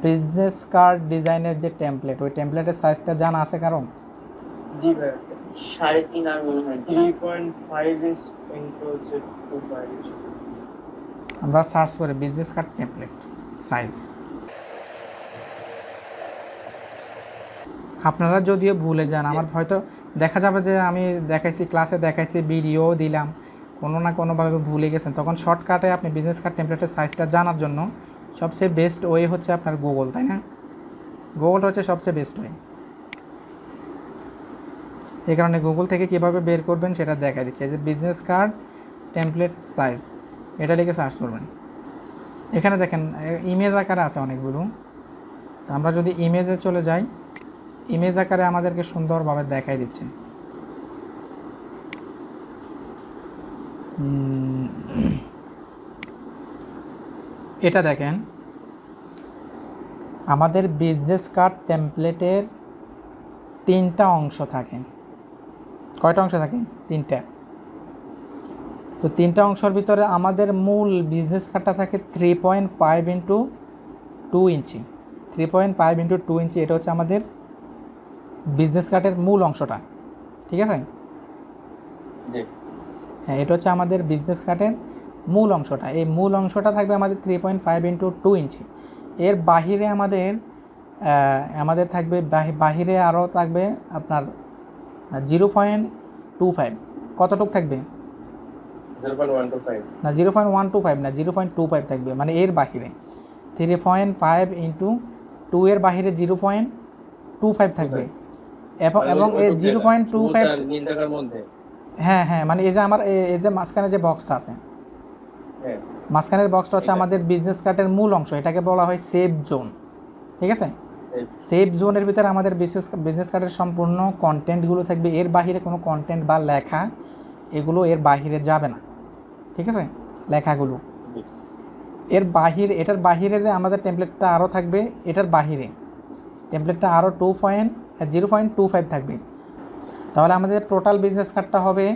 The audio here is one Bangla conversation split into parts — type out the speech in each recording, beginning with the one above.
বিজনেস কার্ড ডিজাইনের যে টেমপ্লেট, ওই টেমপ্লেটের সাইজটা জানা আছে কারণ? জি ভাই 3.5 আর মনে হয় 3.5 ইঞ্চ ইন্টু 2.5 ইঞ্চ। আমরা সার্চ করে বিজনেস কার্ড টেমপ্লেট সাইজ। আপনারা যদিও ভুলে যান, আমার হয়তো দেখা যাবে যে আমি দেখাইছি ক্লাসে, দেখাইছি ভিডিও দিলাম, কোনো না কোনোভাবে ভুলে গেছেন, তখন শর্টকাটে আপনি বিজনেস কার্ড টেমপ্লেটের সাইজটা জানার জন্য সবচেয়ে বেস্ট ওয়ে হচ্ছে আপনার গুগল, তাই না? গুগলটা হচ্ছে সবচেয়ে বেস্ট ওয়ে। এই কারণে গুগল থেকে কীভাবে বের করবেন সেটা দেখা দিচ্ছে, যে বিজনেস কার্ড টেমপ্লেট সাইজ এটা লিখে সার্চ করবেন। এখানে দেখেন ইমেজ আকারে আছে অনেকগুলো, তো আমরা যদি ইমেজে চলে যাই, ইমেজ আকারে আমাদেরকে সুন্দরভাবে দেখাই দিচ্ছে। এটা দেখেন, আমাদের বিজনেস কার্ড টেমপ্লেটের 3টা অংশ থাকে। কয়টা অংশ থাকে? 3টা। তো 3টা অংশের ভিতরে আমাদের মূল বিজনেস কার্ডটা থাকে 3.5 ইন্টু 2 ইঞ্চি। 3.5 ইন্টু 2 ইঞ্চি, এটা হচ্ছে আমাদের বিজনেস কার্ডের মূল অংশটা, ঠিক আছে? হ্যাঁ, এটা হচ্ছে আমাদের বিজনেস কার্ডের মূল অংশটা। এই মূল অংশটা থাকবে আমাদের 3.5 ইন্টু 2 ইঞ্চি। এর বাহিরে আমাদের থাকবে, বাহিরে আরও থাকবে আপনার 0.25। কতটুক থাকবে? 0.125 না, 0.125 না, 0.25 থাকবে, মানে এর বাহিরে 3.5 ইন্টু 2 এর বাহিরে 0.25 থাকবে। এবং এর 0.25, হ্যাঁ হ্যাঁ, মানে এই যে আমার এই যে মাঝখানে যে বক্সটা আছে, মাঝখানের বক্সটা হচ্ছে আমাদের বিজনেস কার্ডের মূল অংশ, এটাকে বলা হয় সেভ জোন, ঠিক আছে? সেভ জোনের ভিতরে আমাদের বিজনেস কার্ডের সম্পূর্ণ কন্টেন্টগুলো থাকবে। এর বাহিরে কোনো কন্টেন্ট বা লেখা এগুলো এর বাহিরে যাবে না, ঠিক আছে? লেখাগুলো এর বাহিরে, এটার বাহিরে যে আমাদের টেমপ্লেটটা আরও থাকবে, এটার বাহিরে টেমপ্লেটটা আরও 0.25 থাকবে। তাহলে আমাদের টোটাল বিজনেস কার্ডটা হবে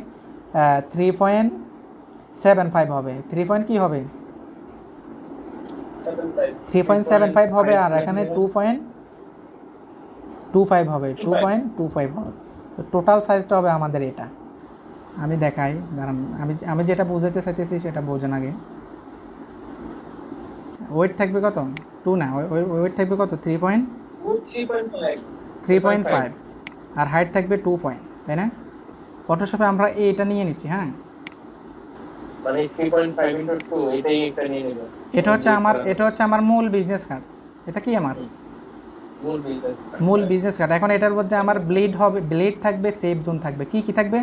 3.75 হবে। 3 হবে? 3.75 হবে, আর এখানে 2.25 হবে, 2.25 হবে। তো টোটাল সাইজটা হবে আমাদের এটা। আমি দেখাই, দাঁড়ান, আমি যেটা বোঝাতে চাইতেছি সেটা বোঝেন আগে। ওয়েট থাকবে কত? 2 না, ওয়েট থাকবে কত? 3.5, আর হাইট থাকবে 2 পয়েন্ট, তাই না? ফটোশপে আমরা এটা নিয়ে নিচ্ছি, হ্যাঁ, মানে 3.5 ইনটু 2 এটাই একটা নিয়ে নেব। এটা হচ্ছে আমার মূল বিজনেস কার্ড। এটা কি আমার মূল বিজনেস কার্ড। এখন এটার মধ্যে আমার ব্লেড থাকবে, সেভ জোন থাকবে। কি থাকবে?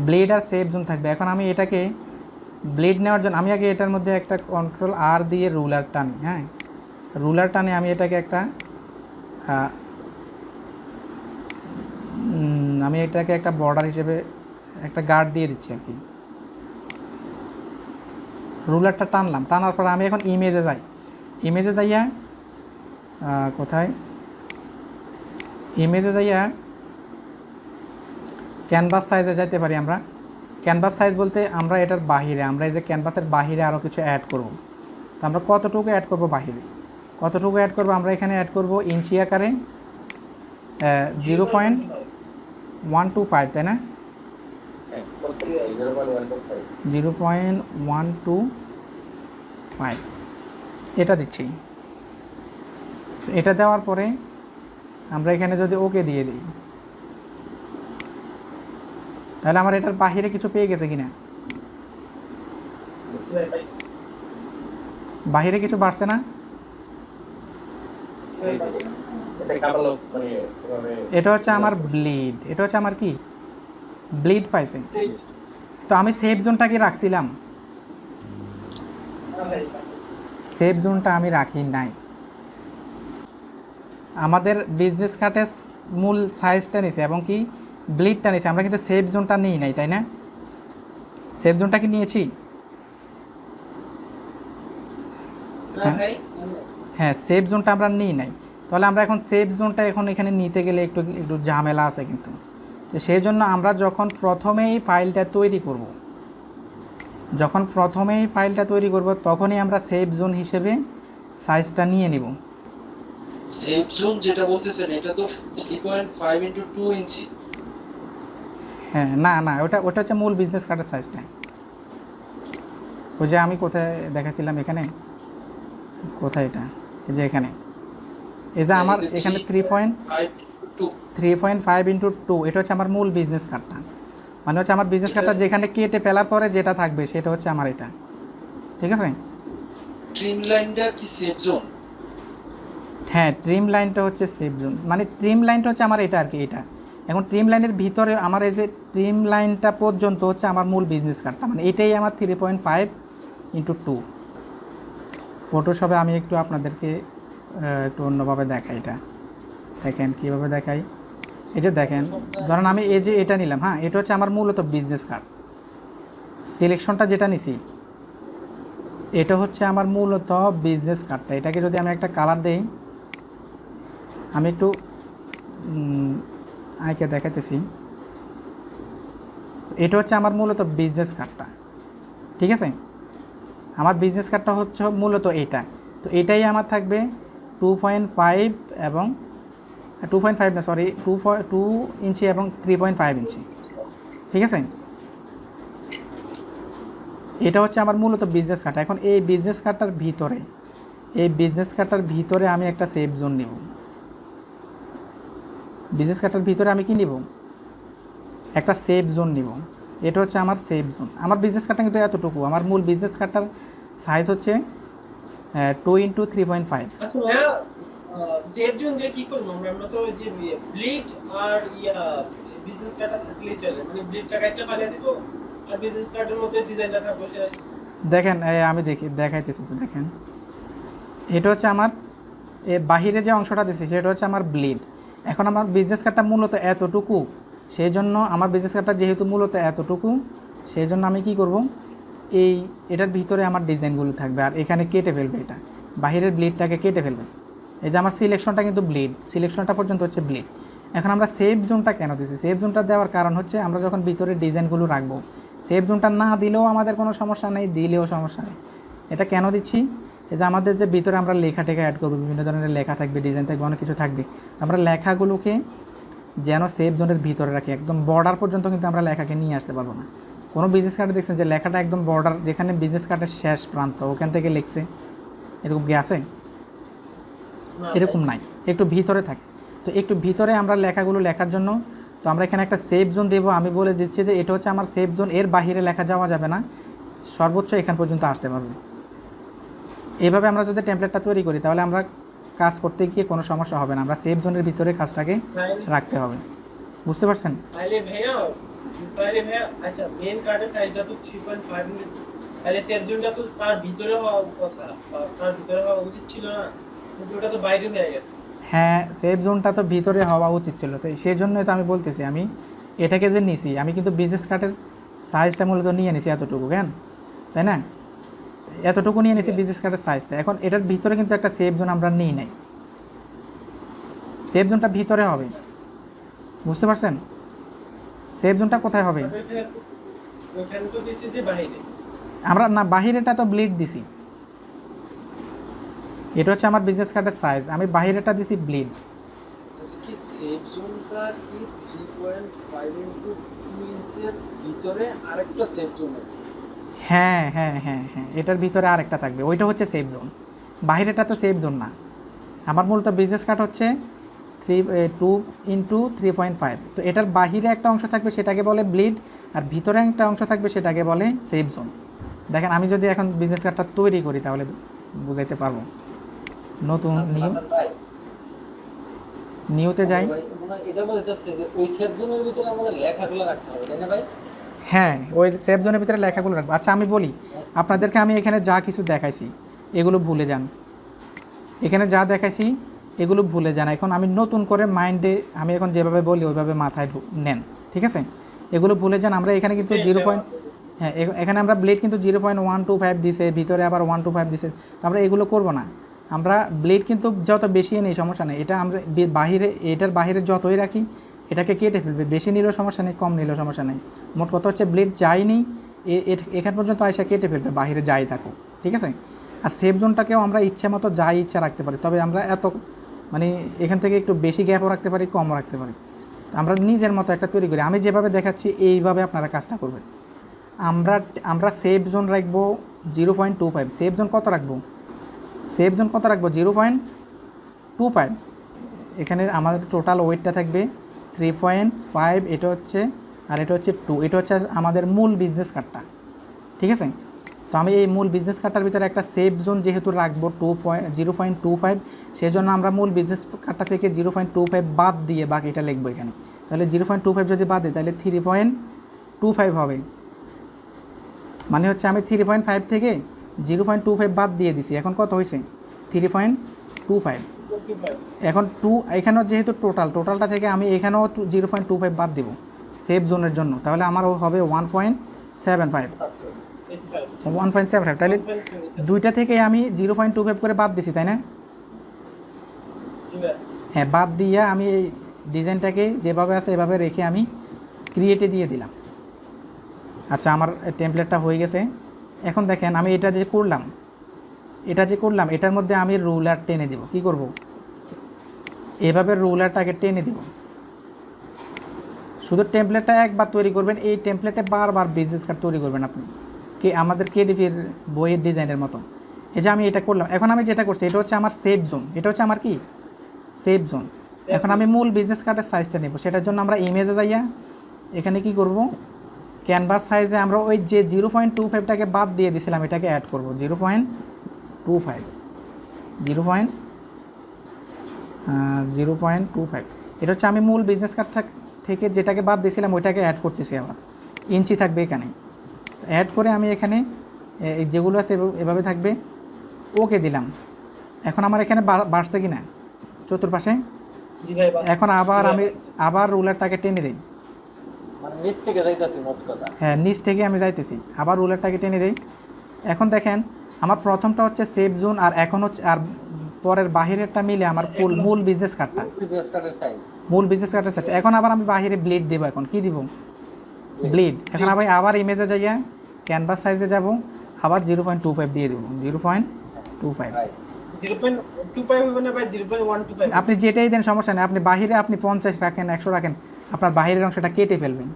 ব্লেড আর সেভ জোন থাকবে। এখন আমি এটাকে ব্লেড নেওয়ার জন্য আমি আগে এটার মধ্যে একটা Ctrl+R দিয়ে রুলার টানি, হ্যাঁ, রুলার টানে আমি এটাকে একটা বর্ডার হিসেবে একটা গার্ড দিয়ে দিচ্ছি আর কি। রুলারটা টানলাম, টানার পর আমি এখন ইমেজে যাই। ইমেজে যাইয়া কোথায়? ইমেজে যাইয়া ক্যানভাস সাইজে যাইতে পারি আমরা। ক্যানভাস সাইজ বলতে আমরা এটার বাহিরে, আমরা এই যে ক্যানভাসের বাহিরে আরও কিছু অ্যাড করব। তো আমরা কতটুকু অ্যাড করব বাহিরে? কতটুকু অ্যাড করব? আমরা এখানে অ্যাড করব ইঞ্চি আকারে 0.125, তাই না? 0.125 এটা দিচ্ছি। এটা দেওয়ার পরে আমরা এখানে যদি ওকে দিয়ে দিই, তাহলে আমার এটার বাহিরে কিছু পেয়ে গেছে কিনা? বাহিরে কিছু বাড়ছে না? এটা হচ্ছে আমার ব্লিড, এটা হচ্ছে আমার কি ব্লিড পাইছে। তো আমি সেভ জোনটা কি রাখছিলাম? সেভ জোনটা আমি রাখি নাই। আমাদের বিজনেস কার্ডের মূল সাইজটা নিছে এবং কি ব্লিডটা নিছে, আমরা কিন্তু সেভ জোনটা নিই নাই, তাই না? সেভ জোনটা কি নিয়েছি? হ্যাঁ, সেভ জোনটা আমরা নিই নাই। তাহলে আমরা এখন সেভ জোনটা এখানে নিতে গেলে একটু ঝামেলা আছে কিন্তু। তো সেই জন্য আমরা যখন প্রথমেই ফাইলটা তৈরি করব, যখন প্রথমেই ফাইলটা তৈরি করব তখনই আমরা সেভ জোন হিসেবে সাইজটা নিয়ে নিব। সেফ জোন যেটা বলতেছেন এটা তো 3.5 ইনটু 2 ইঞ্চি। হ্যাঁ, না না, ওটা হচ্ছে মূল বিজনেস কার্ডের সাইজটা। ওই যে আমি কোথায় দেখাছিলাম, এখানে কোথায় এটা, এই যে এখানে, এই যে আমার এখানে 3.5 ইন্টু 2, এটা হচ্ছে আমার মূল বিজনেস কার্ডটা। মানে হচ্ছে আমার বিজনেস কার্ডটা যেখানে কেটে ফেলার পরে যেটা থাকবে সেটা হচ্ছে আমার এটা, ঠিক আছে? ট্রিম লাইনটা কি সেফ জোন? হ্যাঁ, ট্রিম লাইনটা হচ্ছে সেভ জোন, মানে ট্রিম লাইনটা হচ্ছে আমার এটা আর কি, এটা। এখন ট্রিম লাইনের ভিতরে আমার এই যে ট্রিম লাইনটা পর্যন্ত হচ্ছে আমার মূল বিজনেস কার্ডটা, মানে এটাই আমার 3.5 ইন্টু 2। ফটোশপে আমি একটু আপনাদেরকে একটু অন্যভাবে দেখাই, এটা দেখেন কীভাবে দেখাই। এই যে দেখেন, ধরেন আমি এই যে এটা নিলাম, হ্যাঁ, এটা হচ্ছে আমার মূলত বিজনেস কার্ড। সিলেকশনটা যেটা নিছি এটা হচ্ছে আমার মূলত বিজনেস কার্ডটা। এটাকে যদি আমি একটা কালার দেই, আমি একটু আইকে দেখাইতেছি, এটা হচ্ছে আমার মূলত বিজনেস কার্ডটা, ঠিক আছে? আমার বিজনেস কার্ডটা হচ্ছে মূলত এইটা। তো এটাই আমার থাকবে 2.5 এবং 2.5 না, সরি, 2 ইঞ্চি এবং 3.5 ইঞ্চি, ঠিক আছে? এটা হচ্ছে আমার মূলত বিজনেস কার্ড। এখন এই বিজনেস কার্ডটার ভিতরে আমি একটা সেভ জোন নিব। বিজনেস কার্ডটার ভিতরে আমি কি নিব? একটা সেভ জোন নিব। এটা হচ্ছে আমার সেভ জোন। আমার বিজনেস কার্ডটা কিন্তু এতটুকু, আমার মূল বিজনেস কার্ডটার সাইজ হচ্ছে 2 ইন্টু 3.5। আচ্ছা ভাইয়া, সেভ জোন দিয়ে কি করবো আমরা? আমরা তো যে ব্লিড আর বিজনেস কার্ডটা থাকলেই চলে, মানে ব্লিডটা কাটতে পালিয়ে দিব আর বিজনেস কার্ডের মধ্যে ডিজাইনটা থাকবে সেটা। দেখেন, আমি দেখাইতেছি, তো দেখেন, এটা হচ্ছে আমার বাহিরে যে অংশটা দিচ্ছি সেটা হচ্ছে আমার ব্লিড। এখন আমার বিজনেস কার্ডটা মূলত এতটুকু, সেই জন্য আমার বিজনেস কার্ডটা যেহেতু মূলত এতটুকু, সেই জন্য আমি কি করব, এটার ভিতরে আমার ডিজাইনগুলো থাকবে আর এখানে কেটে ফেলবে, এটা বাহিরের ব্লিডটাকে কেটে ফেলবে। এই যে আমার সিলেকশনটা কিন্তু সিলেকশনটা পর্যন্ত হচ্ছে ব্লিড। এখন আমরা সেভ জোনটা কেন দিচ্ছি? সেভ জোনটা দেওয়ার কারণ হচ্ছে আমরা যখন ভিতরে ডিজাইনগুলো রাখবো, সেভ জোনটা না দিলেও আমাদের কোনো সমস্যা নেই, দিলেও সমস্যা নেই। এটা কেন দিচ্ছি? এই যে আমাদের যে ভিতরে আমরা লেখা টেখা অ্যাড করবো, বিভিন্ন ধরনের লেখা থাকবে, ডিজাইন থাকবে, অনেক কিছু থাকবে, আমরা লেখাগুলোকে যেন সেভ জোনের ভিতরে রাখি। একদম বর্ডার পর্যন্ত কিন্তু আমরা লেখাকে নিয়ে আসতে পারবো না। কোনো বিজনেস কার্ডে দেখছেন যে লেখাটা একদম বর্ডার, যেখানে বিজনেস কার্ডের শেষ প্রান্ত ওখান থেকে লিখছে, এরকম কি আছে? এরকম নাই, একটু ভিতরে থাকে। তো একটু ভিতরে আমরা লেখাগুলো লেখার জন্য তো আমরা এখানে একটা সেভ জোন দেবো। আমি বলে দিচ্ছি যে এটা হচ্ছে আমার সেভ জোন, এর বাহিরে লেখা যাওয়া যাবে না, সর্বোচ্চ এখান পর্যন্ত আসতে পারবে। এইভাবে আমরা যদি টেমপ্লেটটা তৈরি করি তাহলে আমরা কাজ করতে গিয়ে কোনো সমস্যা হবে না। আমরা সেভ জোনের ভিতরে কাজটাকে রাখতে হবে, বুঝতে পারছেন? তাহলে ভাইয়া আচ্ছা, মেন কার্ডের সাইজটা তো 3.5 ইঞ্চি, তাহলে সেভ জোনটা তো তার ভিতরে হওয়া কথা, বা তার ভিতরে হওয়া উচিত ছিল না, কিন্তু ওটা তো বাইরে হয়ে গেছে। হ্যাঁ, সেভ জোনটা তো ভিতরে হওয়া উচিত ছিল, তো সেই জন্যই তো আমি বলতেছি, আমি এটাকে যে নিছি, আমি কিন্তু বিজনেস কার্ডের সাইজটা মূলত নিয়ে নিছি এতটুকু, কেন, তাই না? এতটুকু নিয়ে নিছি বিজনেস কার্ডের সাইজটা। এখন এটার ভিতরে কিন্তু একটা সেভ জোন আমরা নিই নাই, সেভ জোনটা ভিতরে হবে, বুঝতে পারছেন? সেভ জোনটা কোথায় হবে? ওখানে তো দিছি যে বাইরে। আমরা না, বাহিরেটা তো ব্লিড দিছি, এটা হচ্ছে আমার বিজনেস কার্ডের সাইজ, আমি বাহিরেটা দিছি ব্লিড। কি সেফ জোনটা কি 3.5 ইনটু 2 ইঞ্চির ভিতরে আরেকটা সেফ জোন আছে? হ্যাঁ হ্যাঁ হ্যাঁ হ্যাঁ, এটার ভিতরে আরেকটা থাকবে, ওইটা হচ্ছে সেভ জোন। বাহিরেটা তো সেভ জোন না। আমার মূলত বিজনেস কার্ড হচ্ছে 2 ইন্টু 3.5। তো এটার বাহিরে একটা অংশ থাকবে সেটাকে বলে ব্লিড, আর ভিতরে একটা অংশ থাকবে সেটাকে বলে সেভ জোন। দেখেন, আমি যদি এখন বিজনেস কার্ডটা তৈরি করি তাহলে বুঝাইতে পারবো। নতুন নিউতে যাই। এটা বলতেছে যে ওই সেভ জোনের ভিতরে আমাদের লেখাগুলো রাখতে হবে, তাই না ভাই? হ্যাঁ, ওই সেভ জোনের ভিতরে লেখাগুলো রাখবো। আচ্ছা, আমি বলি আপনাদেরকে, আমি এখানে যা কিছু দেখাইছি এগুলো ভুলে যান, এখানে যা দেখাইছি এগুলো ভুলে যান। এখন আমি নতুন করে মাইন্ডে, আমি এখন যেভাবে বলি ওইভাবে মাথায় নেন, ঠিক আছে? এগুলো ভুলে যান। আমরা এখানে কিন্তু হ্যাঁ, এখানে আমরা ব্লেড কিন্তু 0.125 দিছে, ভিতরে আবার 125 দিছে, তো আমরা এগুলো করব না। আমরা ব্লেড কিন্তু যত বেশি নেই সমস্যা নেই, এটা আমরা বাহিরে, এটার বাহিরে যতই রাখি এটাকে কেটে ফেলবে, বেশি নিলেও সমস্যা নেই, কম নিলেও সমস্যা নেই। মোট কথা হচ্ছে ব্লেড যাই নেই এখান পর্যন্ত আয়সা কেটে ফেলবে, বাইরে যাই থাকো, ঠিক আছে। আর সেফ জোনটাকেও আমরা ইচ্ছা মতো যাই ইচ্ছা রাখতে পারি, তবে আমরা এত মানে এখান থেকে একটু বেশি গ্যাপও রাখতে পারি, কমও রাখতে পারি। তো আমরা নিজের মতো একটা তৈরি করি, আমি যেভাবে দেখাচ্ছি এইভাবে আপনারা কাজটা করবেন। আমরা সেফ জোন রাখবো 0.25। সেফ জোন কত রাখবো? 0.25। এখানে আমাদের টোটাল ওয়েটটা থাকবে 3.5, এটা হচ্ছে, আর এটা হচ্ছে 2, এটা হচ্ছে আমাদের মূল বিজনেস কার্ডটা, ঠিক আছে। তো আমি এই মূল বিজনেস কার্ডটার ভিতরে একটা সেফ জোন যেহেতু রাখবো 0.25, সেই জন্য আমরা মূল বিজনেস কার্ডটা থেকে 0.25 বাদ দিয়ে বাকিটা লিখবো এখানে। তাহলে 0.25 যদি বাদ দিই তাহলে 3.25 হবে, মানে হচ্ছে আমি 3.5 থেকে 0.25 বাদ দিয়ে দিছি, এখন কত হয়েছে? 3.25। এখন এখানেও যেহেতু টোটালটা থেকে আমি এখানেও 0.25 বাদ দেবো সেফ জোনের জন্য, তাহলে আমারও হবে 1.75। তাহলে দুইটা থেকে আমি 0.25 করে বাদ দিছি, তাই না? হ্যাঁ, বাদ দিয়ে আমি এই ডিজাইনটাকে যেভাবে আছে এভাবে রেখে আমি ক্রিয়েটে দিয়ে দিলাম। আচ্ছা, আমার টেমপ্লেটটা হয়ে গেছে। এখন দেখেন আমি এটা যে করলাম এটার মধ্যে আমি রুলার টেনে দেব। কি করব? এভাবে রুলারটাকে টেনে দেব। শুধু টেমপ্লেটটা একবার তৈরি করবেন, এই টেমপ্লেটে বারবার বিজনেস কার্ড তৈরি করবেন আপনি, কি আমাদের কেডিপির বইয়ের ডিজাইনের মতো। এই যে আমি এটা করলাম, এখন আমি যেটা করছি এটা হচ্ছে আমার সেফ জোন, এটা হচ্ছে আমার কি সেফ জোন। এখন আমি মূল বিজনেস কার্ডের সাইজটা নেব, সেটার জন্য আমরা ইমেজে যাইয়া এখানে কি করব, ক্যানভাস সাইজে আমরা ওই যে 0.25টাকে বাদ দিয়ে দিয়েছিলাম এটাকে অ্যাড করব। 0.25 এটা হচ্ছে আমি মূল বিজনেস কার্ডটা থেকে যেটাকে বাদ দিয়েছিলাম ওইটাকে অ্যাড করতেছি। আবার ইঞ্চি থাকবে এখানে, অ্যাড করে আমি এখানে যেগুলো আছে এভাবে থাকবে, ওকে দিলাম। এখন আমার এখানে বাড়ছে কি না চতুর্পাশে? এখন আবার রুলারটাকে টেনে দিই, মানে নিচ থেকে যাইতাছি মোট কথা। হ্যাঁ, নিচ থেকে আমি যাইতেছি, আবার রুলারটাকে টেনে দিই। এখন দেখেন আমার প্রথমটা হচ্ছে সেফ জোন, আর এখন হচ্ছে আর পরের বাহিরেরটা মিলে আমার মূল বিজনেস কার্ডটা, বিজনেস কার্ডের সাইজ, মূল বিজনেস কার্ডের সেট। এখন আবার আমি বাহিরে ব্লেড দেবো। এখন কি দিব? ব্লেড। এখন আমি আবার ইমেজে যাইয়া ক্যানভাস সাইজে যাব, আবার 0.25 দিয়ে দেবো। 0.25 আপনি যেটাই দেন সমস্যা নেই, আপনি বাহিরে আপনি 50 রাখেন, 100 রাখেন, আপনার বাহিরের অংশটা কেটে ফেলবেন,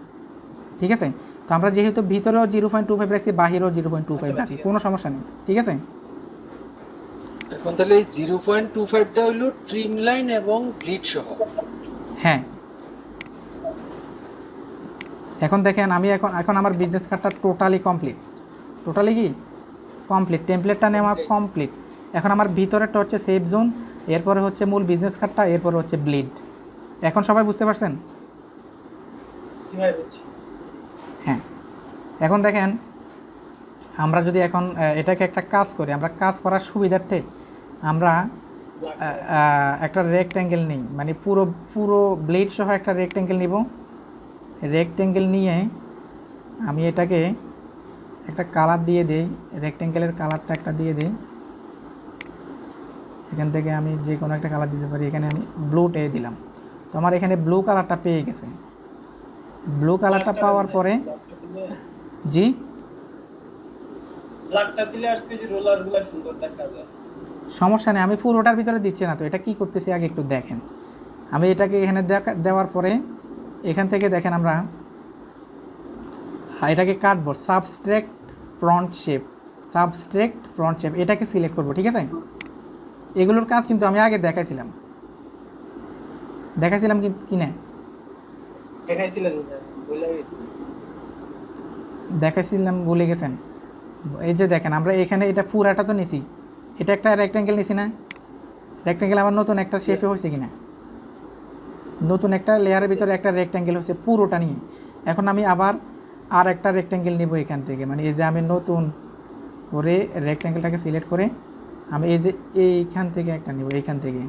ঠিক আছে। তো আমরা যেহেতু ভিতরেও 0.25 রাখছি, বাহিরেও 0.25 রাখি, কোনো সমস্যা নেই, ঠিক আছে। এখন তাহলে এই 0.25টা হলো ট্রিম লাইন এবং গ্রিড সহ। হ্যাঁ, এখন দেখেন আমি এখন আমার বিজনেস কার্ডটা টোটালি কমপ্লিট, টেমপ্লেটটা নেওয়া কমপ্লিট। এখন আমার ভিতরেরটা হচ্ছে সেফ জোন, এরপরে হচ্ছে মূল বিজনেস কার্ডটা, এরপরে হচ্ছে ব্লিড। এখন সবাই বুঝতে পারছেন? হ্যাঁ, এখন দেখেন আমরা যদি এখন এটাকে একটা কাজ করি, আমরা কাজ করার সুবিধার্থে আমরা একটা রেক্ট্যাঙ্গেল নিই, মানে পুরো ব্লেড সহ একটা রেক্ট্যাঙ্গেল নিব। রেক্ট্যাঙ্গেল নিয়ে আমি এটাকে একটা কালার দিয়ে দিই, রেক্ট্যাঙ্গেলের কালারটা একটা দিয়ে দিই। এখান থেকে আমি যে কোনো একটা কালার দিতে পারি, এখানে আমি ব্লুটে দিলাম। তো আমার এখানে ব্লু কালারটা পেয়ে গেছে। ব্লু কালারটা পাওয়ার পরে জি সমস্যা নেই, আমি পুরোটার ভিতরে দিচ্ছি না। তো এটা কি করতেছি আগে একটু দেখেন। আমি এটাকে এখানে দেওয়ার পরে এখান থেকে দেখেন আমরা এটাকে কাটবো, সাবস্ট্রাক্ট ফ্রন্ট শেপ, এটাকে সিলেক্ট করব, ঠিক আছে। এগুলোর কাজ কিন্তু আমি আগে দেখাইছিলাম কি না দেখাইছিলাম, ভুলে গেছেন। এই যে দেখেন আমরা এখানে এটা পুরাটা তো নিছি, এটা একটা রেক্ট্যাঙ্গেল নিছি না, রেক্ট্যাঙ্গেল আবার নতুন একটা শেপে হয়েছে কিনা, নতুন একটা লেয়ারের ভিতরে একটা রেক্ট্যাঙ্গেল হচ্ছে পুরোটা নিয়ে। এখন আমি আবার আর একটা রেক্ট্যাঙ্গেল নিব এখান থেকে, মানে এই যে আমি নতুন করে রেক্ট্যাঙ্গেলটাকে সিলেক্ট করে আমি এই যে এইখান থেকে একটা নিব, এইখান থেকে।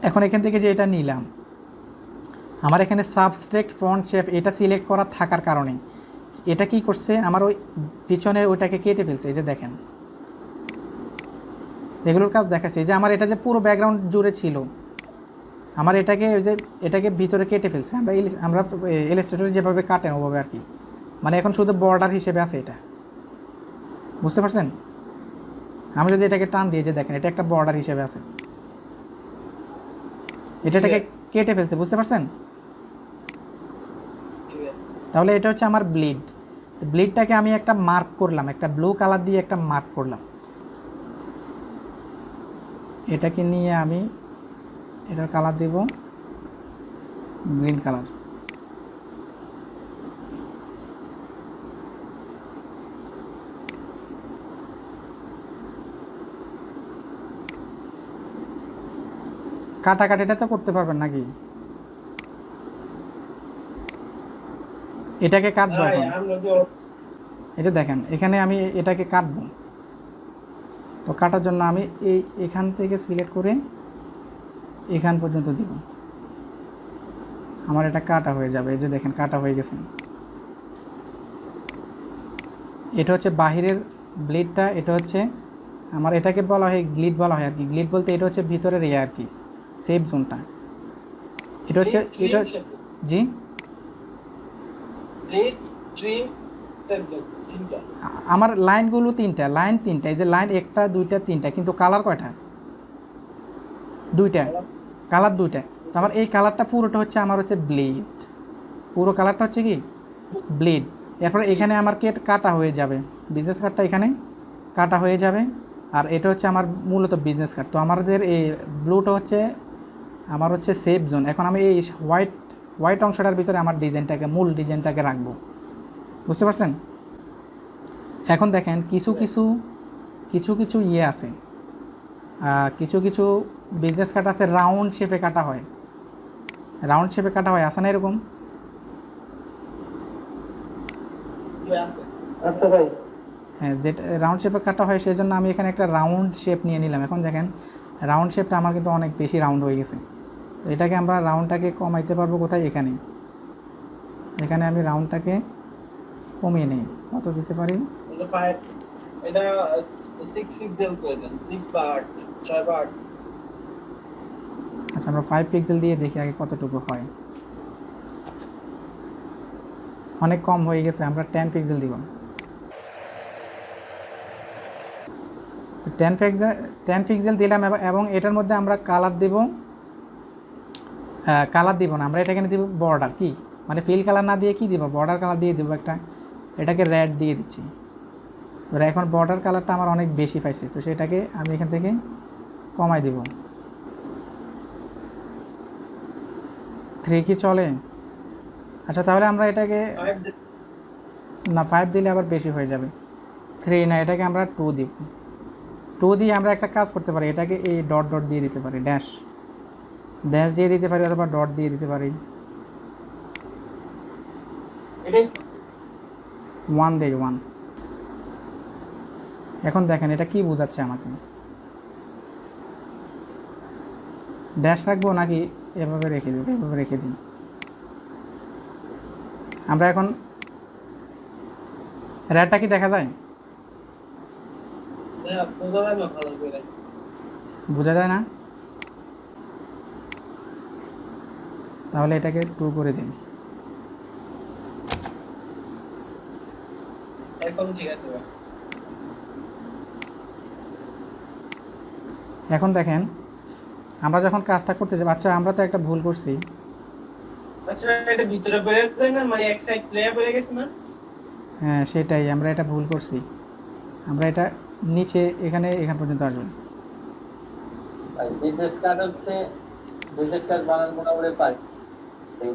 এখন এখান থেকে যে এটা নিলাম, আমার এখানে সাবস্ট্রাক্ট ফ্রন্ট শেপ এটা সিলেক্ট করা থাকার কারণে এটা কি করছে, আমার ওই পিছনের ওইটাকে কেটে ফেলছে। এই যে দেখেন এগুলোর কাজ দেখাচ্ছে, এই যে আমার এটা যে পুরো ব্যাকগ্রাউন্ড জুড়ে ছিল, আমার এটাকে ওই যে এটাকে ভিতরে কেটে ফেলছে, আমরা ইলাস্ট্রেটরে যেভাবে কাটেন ওভাবে আর কি, মানে এখন শুধু বর্ডার হিসেবে আছে এটা, বুঝতে পারছেন? আমি যদি এটাকে টান দিয়ে যে দেখেন এটা একটা বর্ডার হিসেবে আছে, এটাকে কেটে ফেলছে, বুঝতে পারছেন? ঠিক আছে তাহলে এটা হচ্ছে আমার ব্লিড। তো ব্লিডটাকে আমি একটা মার্ক করলাম, একটা ব্লু কালার দিয়ে একটা মার্ক করলাম। এটাকে নিয়ে আমি এটার কালার দেব গ্রিন কালার। কাটাকাটিটা তো করতে পারবেন নাকি? এটাকে কাটবো ভাই এখন, আমরা যে এটা দেখেন এখানে আমি এটাকে কাটবো। তো কাটার জন্য আমি এখান থেকে সিলেক্ট করে এখান পর্যন্ত দিব, আমার এটা কাটা হয়ে যাবে। এই যে দেখেন কাটা হয়ে গেছে। এটা হচ্ছে বাহিরের ব্লিডটা, এটা হচ্ছে আমার এটাকে বলা হয় গ্লিড বলা হয় আর কি। গ্লিড বলতে এটা হচ্ছে ভিতরের আর কি সেফ জোনটা। এটা হচ্ছে জি রেড ট্রি তিনটা আমার লাইনগুলো লাইন তিনটা, এই যে লাইন একটা দুইটা তিনটা, কিন্তু কালার কয়টা? দুইটা, কালার দুইটা। তো আমার এই কালারটা পুরোটা হচ্ছে আমার হচ্ছে ব্লিড, পুরো কালারটা হচ্ছে কি ব্লিড। এরপরে এখানে আমার কাটা হয়ে যাবে, বিজনেস কার্ডটা এখানে কাটা হয়ে যাবে। আর এটা হচ্ছে আমার মূলত বিজনেস কার্ড। তো আমাদের এই ব্লুটা হচ্ছে আমার হচ্ছে সেফ জোন। এখন আমি এই হোয়াইট অংশটার ভিতরে আমার মূল ডিজাইনটাকে রাখবো, বুঝতে পারছেন? এখন দেখেন কিছু কিছু ইয়ে আছে, কিছু বিজনেস কার্ড আছে রাউন্ড শেপে কাটা হয়, আছে না এরকম? আছে আচ্ছা ভাই, হ্যাঁ, যেটা রাউন্ড শেপে কাটা হয় সেই জন্য আমি এখানে একটা রাউন্ড শেপ নিয়ে নিলাম। এখন দেখেন রাউন্ড শেপটা আমার কিন্তু অনেক বেশি রাউন্ড হয়ে গেছে। তো এটাকে আমরা রাউন্ডটাকে কমাইতে পারবো কোথায়? এখানে আমি রাউন্ডটাকে কমিয়ে নিই। কত দিতে পারি? এটা 6 পিক্সেল করে দেন, 6 বা 8, 6 বা 8। আচ্ছা, আমরা 5 পিক্সেল দিয়ে দেখি আগে কতটুকু হয়। অনেক কম হয়ে গেছে, আমরা 10 পিক্সেল দিব। তো 10 পিক্সেল দিলাম এবং এটার মধ্যে আমরা কালার দিব না, আমরা এটা এখানে দিব বর্ডার। কি মানে ফিল কালার না দিয়ে কি দিব? বর্ডার কালার দিয়ে দেবো একটা, এটাকে রেড দিয়ে দিচ্ছি। তো এখন বর্ডার কালারটা আমার অনেক বেশি পাইছে, তো সেটাকে আমি এখান থেকে কমাই দিব। 3 কি চলে? আচ্ছা, তাহলে আমরা এটাকে না 5 দিলে আবার বেশি হয়ে যাবে। 3 না, এটাকে আমরা 2 দিব। 2 দিয়ে আমরা একটা কাজ করতে পারি, এটাকে এই ডট দিয়ে দিতে পারি, ড্যাশ দিয়ে দিতে পারি, অথবা ডট দিয়ে দিতে পারি। 1 দেই, 1। এখন দেখেন এটা কি বোঝাচ্ছে আমাকে? ড্যাশ রাখবো নাকি এভাবে রেখে দেবো? এভাবে রেখে দিই। আমরা এখন রেডটা কি দেখা যায়? বোঝা যায় না? তাহলে এটাকে 2 করে দিই। এখন ঠিক আছে ভাই। এখন দেখেন আমরা যখন কাজটা করতে যাই, আচ্ছা আমরা তো একটা ভুল করছি। আচ্ছা, এটা ভিতরে পড়ে গেছে না, মানে এক সাইড প্লেয়ার পড়ে গেছে না? হ্যাঁ, সেটাই, আমরা এটা ভুল করছি। আমরা এটা নিচে এখান পর্যন্ত আসবে। ভাই বিজনেস কার্ড হচ্ছে ভিজিট কার্ড বানানো মোটামুটি পারি। এই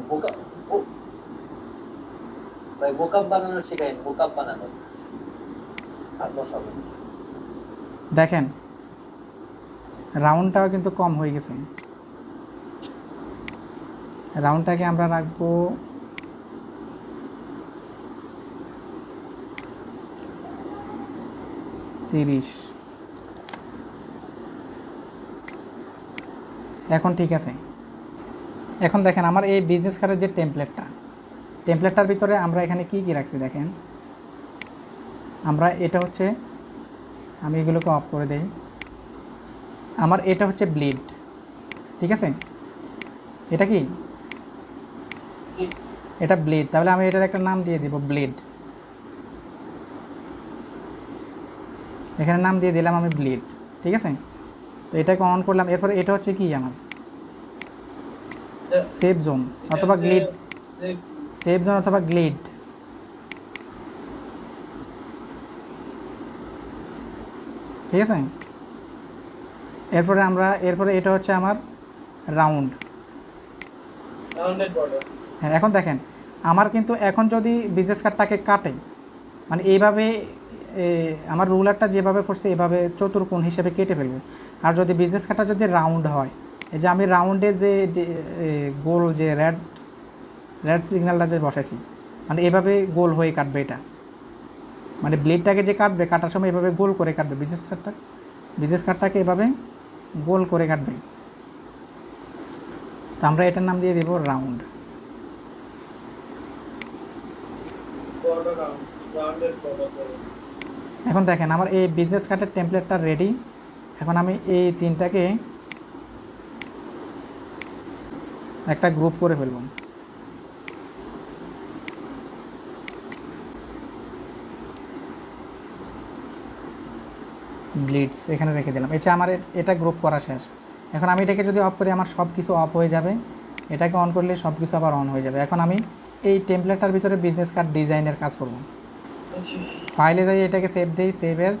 মোকআপ বানানো শেখাই, মোকআপ বানানো আর বসাবো। দেখেন রাউন্ডটাও কিন্তু কম হয়ে গেছে। রাউন্ডটাকে আমরা রাখবো 30। এখন ঠিক আছে। এখন দেখেন আমার এই বিজনেস কার্ডের যে টেমপ্লেটটার ভিতরে আমরা এখানে কি রাখছি দেখেন। আমরা এটা হচ্ছে, আমি এগুলোকে অফ করে দেই। আমার এটা হচ্ছে ব্লিড, ঠিক আছে? এটা কি? এটা ব্লেড। তাহলে আমি এটার একটা নাম দিয়ে দিব ব্লেড। এখানে নাম দিয়ে দিলাম আমি ব্লেড, ঠিক আছে। তো এটাকে অন করলাম। এরপরে এটা হচ্ছে কি আমার সেভ জোন অথবা গ্লিড, সেভ জোন অথবা গ্লিড। ঠিক আছে। এরপরে এটা হচ্ছে আমার রাউন্ড। হ্যাঁ, এখন দেখেন আমার কিন্তু এখন যদি বিজনেস কার্ডটাকে কাটে, মানে এইভাবে আমার রুলারটা যেভাবে পড়ছে এভাবে চতুর্কোণ হিসেবে কেটে ফেলবে। আর যদি বিজনেস কার্ডটা যদি রাউন্ড হয়, এই যে আমি রাউন্ডে যে গোল যে রেড সিগন্যালটা যে বসাইছি, মানে এভাবে গোল হয়ে কাটবে এটা। মানে ব্লেডটাকে যে কাটবে, কাটার সময় এভাবে গোল করে কাটবে বিজনেস কার্ডটাকে এভাবে গোল করে কাটবে। তো আমরা এটার নাম দিয়ে দেব রাউন্ড। এখন দেখেন আমার এই বিজনেস কার্ডের টেমপ্লেটটা রেডি। এখন আমি এই তিনটাকে একটা গ্রুপ করে ফেলব। ব্লিডস এখানে রেখে দিলাম। এটা আমার এটা গ্রুপ করা শেষ। এখন আমি এটাকে যদি অফ করি আমার সব কিছু অফ হয়ে যাবে, এটাকে অন করলে সব কিছু আবার অন হয়ে যাবে। এখন আমি এই টেমপ্লেটটার ভিতরে বিজনেস কার্ড ডিজাইনের কাজ করব। ফাইলে যাই, এটাকে সেভ দিই, সেভ এজ।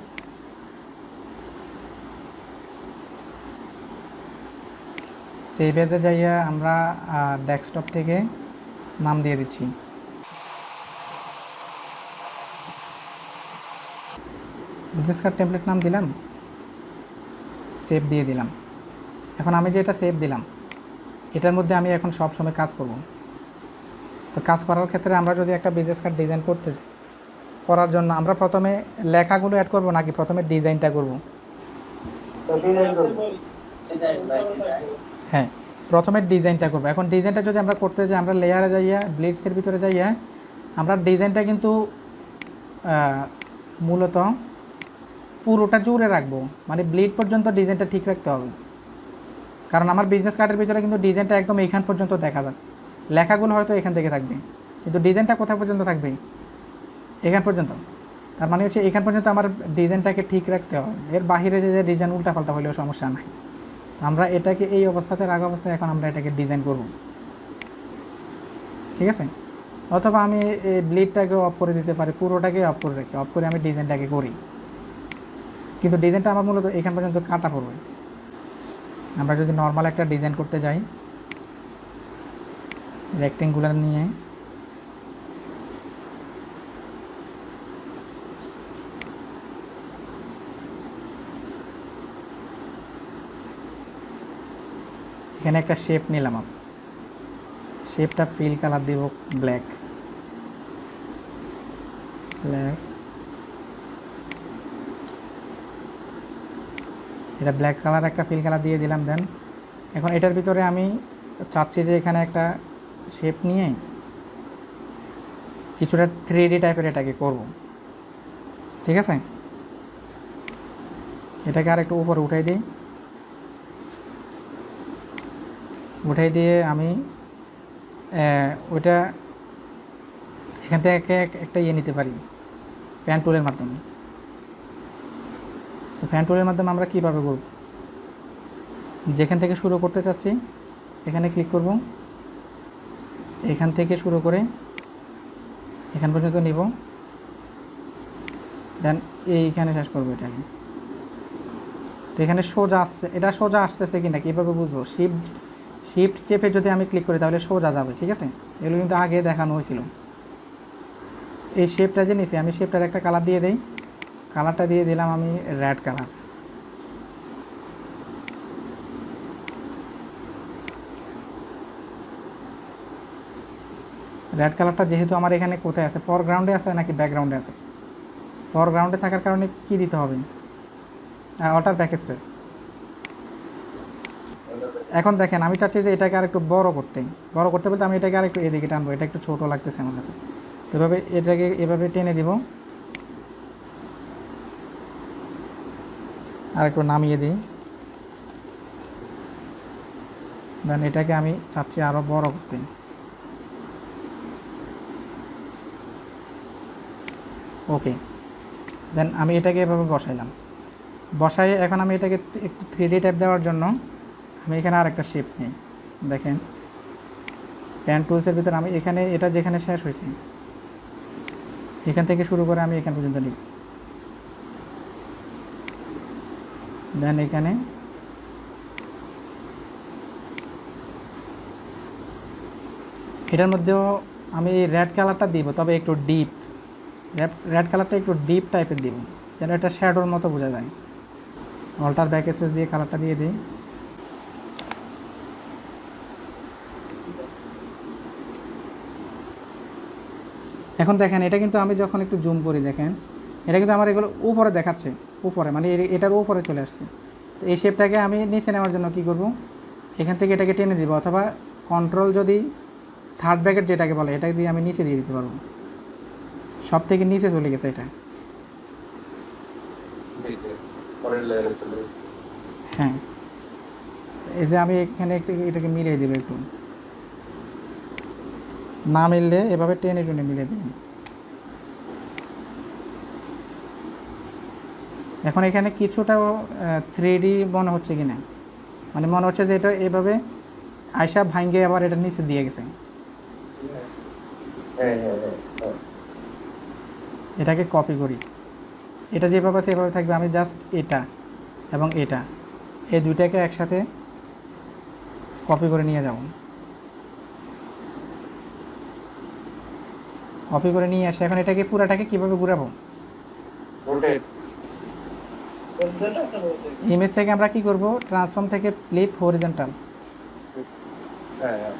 সেভ এজে যাইয়া আমরা ডেস্কটপ থেকে নাম দিয়ে দিচ্ছি বিজনেস কার্ড টেমপ্লেট নাম দিলাম, সেভ দিয়ে দিলাম। এখন আমি যে এটা সেভ দিলাম এটার মধ্যে আমি এখন সব সময় কাজ করব। তো কাজ করার ক্ষেত্রে আমরা যদি একটা বিজনেস কার্ড ডিজাইন করতে যাই, করার জন্য আমরা প্রথমে লেখাগুলো অ্যাড করব নাকি প্রথমে ডিজাইনটা করব? হ্যাঁ, প্রথমে ডিজাইনটা করব। এখন ডিজাইনটা যদি আমরা করতে যাই, আমরা লেয়ারে যাইয়া ব্লিডসের ভিতরে যাইয়া আমরা ডিজাইনটা কিন্তু মূলত পুরোটা জুড়ে রাখবো, মানে ব্লিড পর্যন্ত ডিজাইনটা ঠিক রাখতে হবে। কারণ আমার বিজনেস কার্ডের ভিতরে কিন্তু ডিজাইনটা একদম এখান পর্যন্ত দেখা যাবে, লেখাগুলো হয়তো এখান থেকে থাকবে, কিন্তু ডিজাইনটা কোথায় পর্যন্ত থাকবে? এখান পর্যন্ত। তার মানে হচ্ছে এখান পর্যন্ত আমার ডিজাইনটাকে ঠিক রাখতে হবে। এর বাহিরে যে ডিজাইন উল্টাপাল্টা হলেও সমস্যা নাই। তো আমরা এটাকে এই অবস্থাতে রাখা অবস্থায় এখন আমরা এটাকে ডিজাইন করব, ঠিক আছে। অথবা আমি এই ব্লিডটাকে অফ করে দিতে পারি, পুরোটাকে অফ করে রাখি, অফ করে আমি ডিজাইনটাকে করি। কিন্তু ডিজাইনটা আমার মূলত এখান পর্যন্ত কাটা পড়বে। আমরা যদি নর্মাল একটা ডিজাইন করতে যাই, রেক্টেঙ্গুলার নিয়ে এখানে একটা শেপ নিলাম, আমি শেপটা ফিল কালার দিব ব্ল্যাক। এটা ব্ল্যাক কালার একটা ফিল কালার দিয়ে দিলাম। দেন এখন এটার ভিতরে আমি চাচ্ছি যে এখানে একটা শেপ নিয়ে কিছুটা 3D টাইপের এটাকে করব, ঠিক আছে। এটাকে আর একটু উপরে উঠাই দিই, উঠাই দিয়ে আমি ওইটা এখান থেকে একটা ইয়ে নিতে পারি প্যান টুলের মাধ্যমে। তো ফ্যান টুলের মাধ্যমে আমরা কীভাবে করব? যেখান থেকে শুরু করতে চাচ্ছি এখানে ক্লিক করব, এখান থেকে শুরু করে এখান পর্যন্ত নিব, দেন এইখানে শেষ করবো এটাকে। তো এখানে সোজা আসছে, এটা সোজা আসতেছে কি না কীভাবে বুঝবো? শিফট চেপে যদি আমি ক্লিক করি তাহলে সোজা যাবে, ঠিক আছে। এগুলো কিন্তু আগে দেখানো হয়েছিল। এই শেপটা যে নিছি, আমি শেপটার একটা কালার দিয়ে দিই, কালারটা দিয়ে দিলাম আমি রেড কালার। রেড কালারটা যেহেতু আমার এখানে কোথায় আছে, ফরগ্রাউন্ডে আছে নাকি ব্যাকগ্রাউন্ডে আছে? ফরগ্রাউন্ডে থাকার কারণে কি দিতে হবে? Alter backspace. এখন দেখেন আমি চাচ্ছি যে এটাকে আর একটু বড় করতে বলতে আমি এটাকে আর একটু এদিকে টানবো, এটা একটু ছোটো লাগতেছে আমার কাছে। তো এভাবে এটাকে এভাবে টেনে দিব, আর একটু নামিয়ে দিই। দেন এটাকে আমি চাচ্ছি আরও বড় করতে। ওকে, দেন আমি এটাকে এভাবে বসাইলাম। বসাই এখন আমি এটাকে একটু 3D টাইপ দেওয়ার জন্য আমি এখানে আর একটা শেপ নিই। দেখেন প্যান টুলসের ভিতরে আমি এখানে এটা যেখানে শেষ হয়েছে এখান থেকে শুরু করে আমি এখান পর্যন্ত নিই। দেন এখানে এটার মধ্যেও আমি এই রেড কালারটা দিব, তবে একটু ডিপ রেড কালারটা একটু ডিপ টাইপের দিব যেন এটা শ্যাডোর মতো বোঝা যায়। অল্টার ব্যাক স্পেস দিয়ে কালারটা দিয়ে দিই। এখন দেখেন এটা কিন্তু আমি যখন একটু জুম করি দেখেন এটা কিন্তু আমার এগুলো উপরে দেখাচ্ছে, উপরে মানে এটার উপরে চলে আসছে। তো এই শেপটাকে আমি নিচে নেওয়ার জন্য কী করব, এখান থেকে এটাকে টেনে দিব, অথবা কন্ট্রোল যদি থার্ড ব্র্যাকেট যেটাকে বলে এটাকে দিয়ে আমি নিচে দিয়ে দিতে পারবো। সব থেকে নিচে চলে গেছে এটা। পরের লেয়ারে চলে গেছে। হ্যাঁ, এই যে আমি এখানে একটু এটাকে মিলিয়ে দেবো, একটু না মিললে এভাবে টেনে টেনে মিলিয়ে দেবেন। এখন এখানে কিছুটা 3D মনে হচ্ছে কি না, মানে মনে হচ্ছে যে এটা এভাবে আয়সা ভাঙ্গে আবার এটা নিচে দিয়ে গেছে। হ্যাঁ হ্যাঁ হ্যাঁ হ্যাঁ। এটাকে কপি করি, এটা যেভাবে আছে এভাবে থাকবে। আমি জাস্ট এটা এবং এটা এই দুইটাকে একসাথে কপি করে নিয়ে যাব। কপি করে নিয়ে আসে এখন এটাকে পুরাটাকে কীভাবে ঘুরাবো, রোটেট। ইমেজ থেকে আমরা কি করব, ট্রান্সফর্ম থেকে ফ্লিপ হরিজন্টাল, হ্যাঁ হ্যাঁ।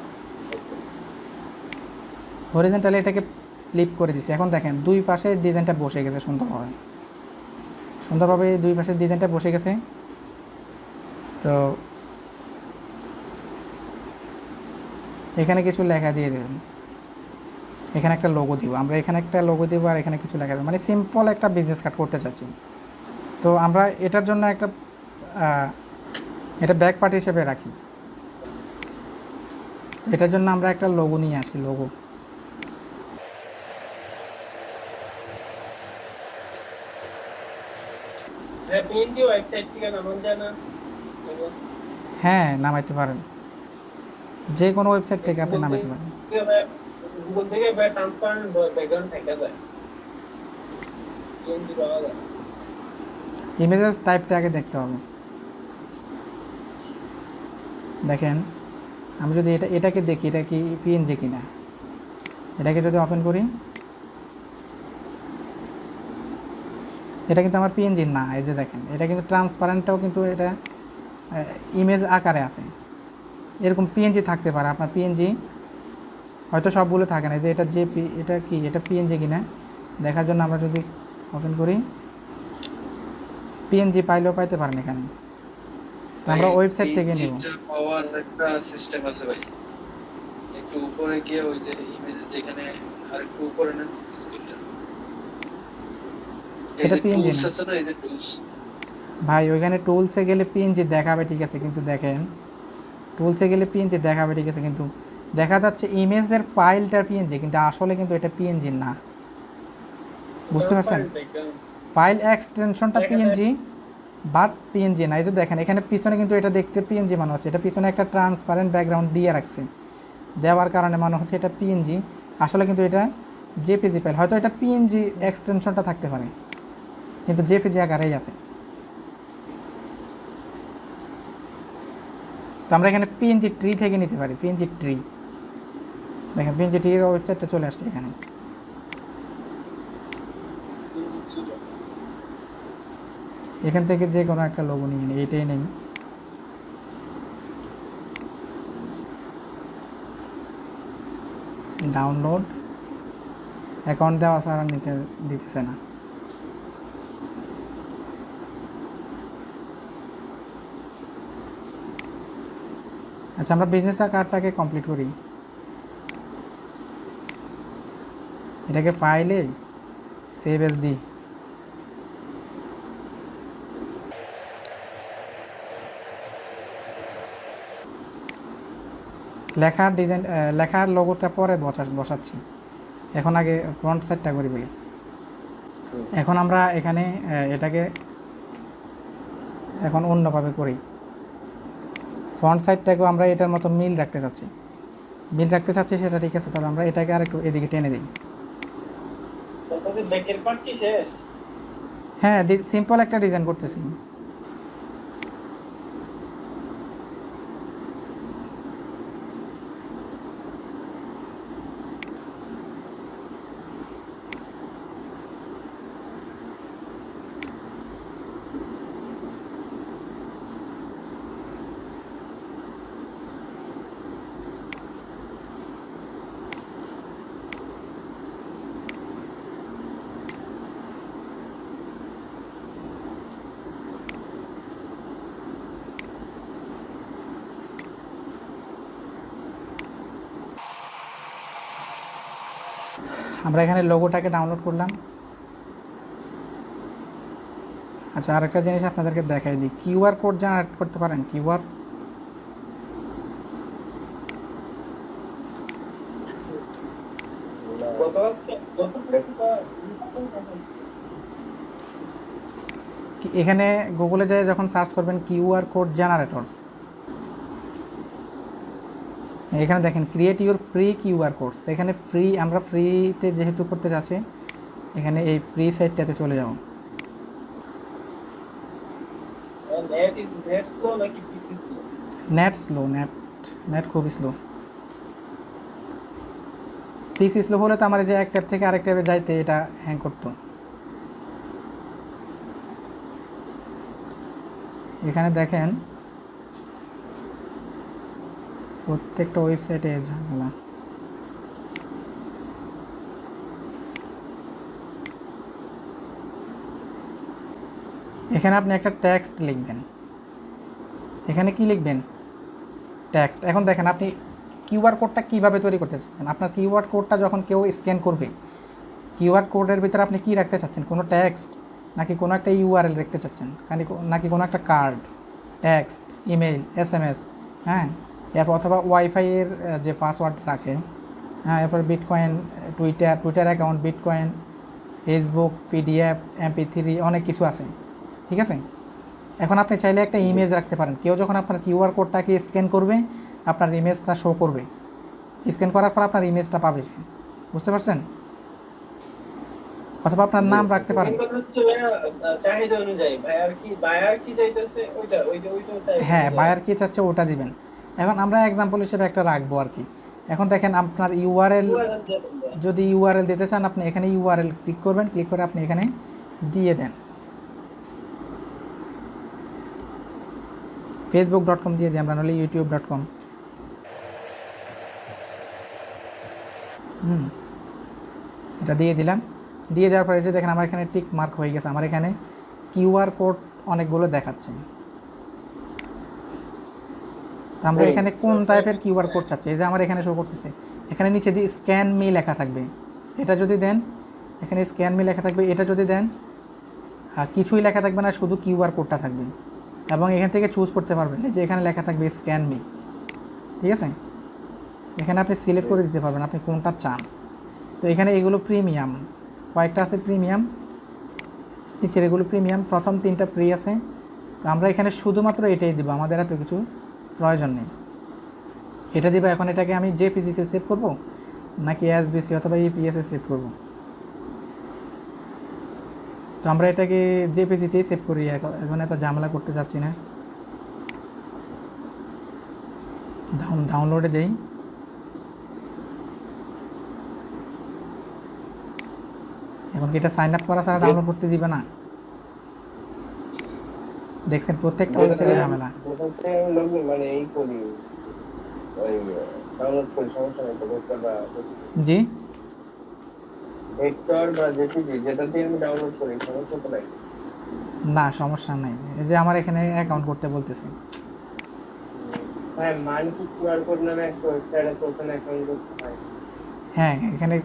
হরিজন্টালে এটাকে ফ্লিপ করে দিছি। এখন দেখেন দুই পাশে ডিজাইনটা বসে গেছে সুন্দরভাবে, সুন্দরভাবে দুই পাশের ডিজাইনটা বসে গেছে। তো এখানে কিছু লেখা দিয়ে দেবেন, এখানে একটা লোগো দিব, আমরা এখানে একটা লোগো দিব আর এখানে কিছু লেখা দেবো, মানে সিম্পল একটা বিজনেস কার্ড করতে চাচ্ছি। তো আমরা এটার জন্য একটা এটা ব্যাক পার্ট হিসেবে রাখি। এটার জন্য আমরা একটা লোগো নিয়ে আসি, লোগো। পিএনজি ওয়েবসাইট থেকে নামান যায় না? হ্যাঁ, নামাইতে পারেন, যে কোনো ওয়েবসাইট থেকে আপনি নামাইতে পারেন। গুগল থেকে ট্রান্সপারেন্ট ব্যাকগ্রাউন্ড থেকে যায়, পিএনজি পাওয়া যায়। ইমেজেস টাইপটা আগে দেখতে হবে। দেখেন আমি যদি এটাকে দেখি এটা কি পিএনজি কিনা, এটাকে যদি ওপেন করি এটা কিন্তু আমার পিএনজি না। এই যে দেখেন এটা কিন্তু ট্রান্সপারেন্টটাও কিন্তু এটা ইমেজ আকারে আছে। এরকম পিএনজি থাকতে পারে, আপনার পিএনজি হয়তো সবগুলো থাকে না। যে এটা এটা কি এটা পিএনজি কিনা দেখার জন্য আমরা যদি ওপেন করি পিএনজি পাইলেও পাইতে পারেন এখানে। তো আমরা ওয়েবসাইট থেকে নেব। পাওয়ার একটা সিস্টেম আছে ভাই, একটু উপরে গিয়ে ওই যে ইমেজ যেখানে আরেকটু উপরে না স্ক্রিনটা, এটা পিএনজি না আছে না, এই যে টুলস ভাই, ওইখানে টুলসে গেলে পিএনজি দেখাবে ঠিক আছে, কিন্তু দেখেন টুলসে গেলে পিএনজি দেখাবে ঠিক আছে, কিন্তু দেখা যাচ্ছে ইমেজের ফাইলটার পিএনজি, কিন্তু আসলে কিন্তু এটা পিএনজি না। বুঝতে পারছেন, ফাইল এক্সটেনশনটা পিএনজি বাট পিএনজি না। এই যে দেখেন এখানে পিছনে কিন্তু এটা দেখতে পিএনজি মনে হচ্ছে, এটা পিছনে একটা ট্রান্সপারেন্ট ব্যাকগ্রাউন্ড দিয়ে রাখছে, দেওয়ার কারণে মনে হচ্ছে এটা পিএনজি, আসলে কিন্তু এটা জেপিজি ফাইল। হয়তো এটা পিএনজি এক্সটেনশনটা থাকতে পারে, কিন্তু জেপিজি আকারেই আছে। তো আমরা এখানে পিএনজি ট্রি থেকে নিতে পারি, পিএনজি ট্রি। দেখেন পিএনজি ট্রির ওয়েবসাইটটা চলে আসছে এখানে। এখান থেকে যে কোনো একটা লোগো নিয়ে নিই, এইটাই নেই। ডাউনলোড, অ্যাকাউন্ট দেওয়া ছাড়া দিতেছে না। আচ্ছা, আমরা বিজনেস কার্ডটাকে কমপ্লিট করি। এটাকে ফাইলে সেভ এস দিই। লেখার ডিজাইন, লেখার লোগোটা পরে বসাচ্ছি, এখন আগে ফ্রন্ট সাইডটা করি বলি। এখন আমরা এখানে এটাকে এখন অন্যভাবে করি, ফ্রন্ট সাইডটাকেও আমরা এটার মতো মিল রাখতে চাচ্ছি, সেটা ঠিক আছে, তবে আমরা এটাকে আর একটু এদিকে টেনে দিই। তারপরে ব্যাকের পার্ট কি শেষ? হ্যাঁ, সিম্পল একটা ডিজাইন করতেছি। আমরা এখানে লোগোটাকে ডাউনলোড করলাম। আচ্ছা, আরেকটা জিনিস আপনাদেরকে দেখাই দিই, কিউআর কোড জেনারেট করতে পারেন। কিউআর এখানে গুগলে যায় যখন সার্চ করবেন কিউআর কোড জেনারেটর, এখানে দেখেন create your free QR codes. এখানে ফ্রি, আমরা ফ্রিতে যেহেতু করতে যাচ্ছি এখানে এই ফ্রি সাইটটাতে চলে যাব। নেট স্লো, নেট খুবই স্লো। পিসি স্লো হলে তো আমার যে এক ট্যাব থেকে আরেক ট্যাবে যাইতে এটা হ্যাং করতো। এখানে দেখেন প্রত্যেকটা ওয়েবসাইটে ঝামেলা। এখানে আপনি একটা টেক্সট লিখবেন, এখানে কি লিখবেন? টেক্সট। এখন দেখেন আপনি কিউআর কোডটা কীভাবে তৈরি করতে চাচ্ছেন। আপনার কিউআর কোডটা যখন কেউ স্ক্যান করবে, কিউআর কোডের ভিতরে আপনি কি রাখতে চাচ্ছেন? কোনো টেক্সট নাকি কোনো একটা ইউআরএল রাখতে চাচ্ছেন, নাকি কোনো একটা কার্ড, টেক্সট, ইমেল, এসএমএস, হ্যাঁ, এরপর অথবা ওয়াইফাইয়ের যে পাসওয়ার্ড রাখে, হ্যাঁ, এরপর bitcoin, Twitter account, bitcoin, Facebook, PDF, MP3, অনেক কিছু আছে, ঠিক আছে। এখন আপনি চাইলে একটা ইমেজ রাখতে পারেন। কেউ যখন আপনার কিউআর কোডটাকে স্ক্যান করবে আপনার ইমেজটা শো করবে, স্ক্যান করার পর আপনার ইমেজটা পাবে, বুঝতে পারছেন? অথবা আপনার নাম রাখতে পারেন। চাহিদা অনুযায়ী বায়ার কি চাইতেছে ওইটা হ্যাঁ, বায়ার কি চাচ্ছে ওটা দিবেন। এখন আমরা এক্সাম্পল হিসেবে একটা রাখবো আর কি। এখন দেখেন আপনার ইউআরএল, যদি ইউআরএল দিতে চান আপনি এখানে ইউআরএল ক্লিক করবেন, ক্লিক করে আপনি এখানে দিয়ে দেন। facebook.com দিয়ে দিই আমরা, নাহলে youtube.com। এটা দিয়ে দিলাম। দিয়ে দেওয়ার পরে যে দেখেন আমার এখানে টিক মার্ক হয়ে গেছে, আমার এখানে কিউআর কোড অনেকগুলো দেখাচ্ছে। তো আমরা এখানে কোন টাইপের কিউআর কোড চাচ্ছি, এই যে আমার এখানে শো করতেছে, এখানে নিচে দিয়ে স্ক্যান মি লেখা থাকবে, এটা যদি দেন, এখানে স্ক্যান মি লেখা থাকবে, এটা যদি দেন কিছুই লেখা থাকবে না, শুধু কিউআর কোডটা থাকবে। এবং এখান থেকে চুজ করতে পারবেন যে এখানে লেখা থাকবে স্ক্যান মি, ঠিক আছে। এখানে আপনি সিলেক্ট করে দিতে পারবেন আপনি কোনটা চান। তো এখানে এগুলো প্রিমিয়াম, কয়েকটা আছে প্রিমিয়াম, নিচের এগুলো প্রিমিয়াম, প্রথম 3টা ফ্রি আছে। তো আমরা এখানে শুধুমাত্র এটাই দিব, আমাদের এত কিছু প্রয়োজন নেই। এটা দিব। এখন এটাকে আমি জেপিজিতে সেভ করব নাকি এসবিসি অথবা ইপিএসে সেভ করব? তো আমরা এটাকে জেপিজিতেই সেভ করি, এখন এত ঝামেলা করতে চাচ্ছি না। ডাউনলোডে দেই। এখন কি এটা সাইন আপ করা ছাড়া ডাউনলোড করতে দিবে না? দেখছেন প্রত্যেকটা ওয়েবসাইটে ঝামেলা। মানে এই করি ওই ডাউনলোড করে সমস্যা নেই তো, ভেক্টর বা জি, ভেক্টর বা জেপিজি যেটা দিয়ে আমি ডাউনলোড করি সমস্যা তো নাই। না সমস্যা নাই, এই যে আমার এখানে অ্যাকাউন্ট করতে বলতেছে। হ্যাঁ, মান কি কিউআর কোড নামে একটা ওয়েবসাইট আছে, ওখানে অ্যাকাউন্ট করতে হয়। হ্যাঁ, এখানে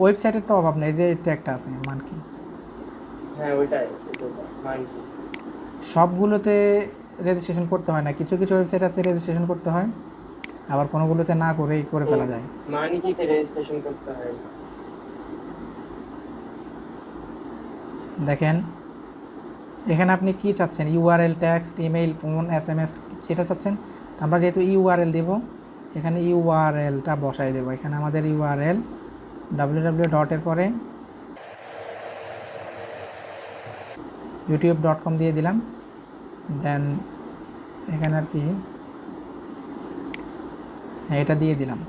ওয়েবসাইটের তো অভাব নেই, যে তো একটা আছে মান কি। হ্যাঁ ওইটাই, মান কি সবগুলোতে রেজিস্ট্রেশন করতে হয় না, কিছু কিছু ওয়েবসাইট আছে রেজিস্ট্রেশন করতে হয়। আবার কোনোগুলোতে না করেই করে ফেলা যায়। মানে কি রেজিস্ট্রেশন করতে হয়? দেখেন এখানে আপনি কি চাচ্ছেন, URL, text, email, phone, SMS, সেটা চাচ্ছেন। তো আমরা যেহেতু ইউআরএল দেব, এখানে ইউআরএলটা বসাই দেব। এখানে আমাদের ইউআরএল www. এর পরে youtube.com দিয়ে দিলাম। দেন এখানে আর কি, হ্যাঁ এটা দিয়ে দিলাম।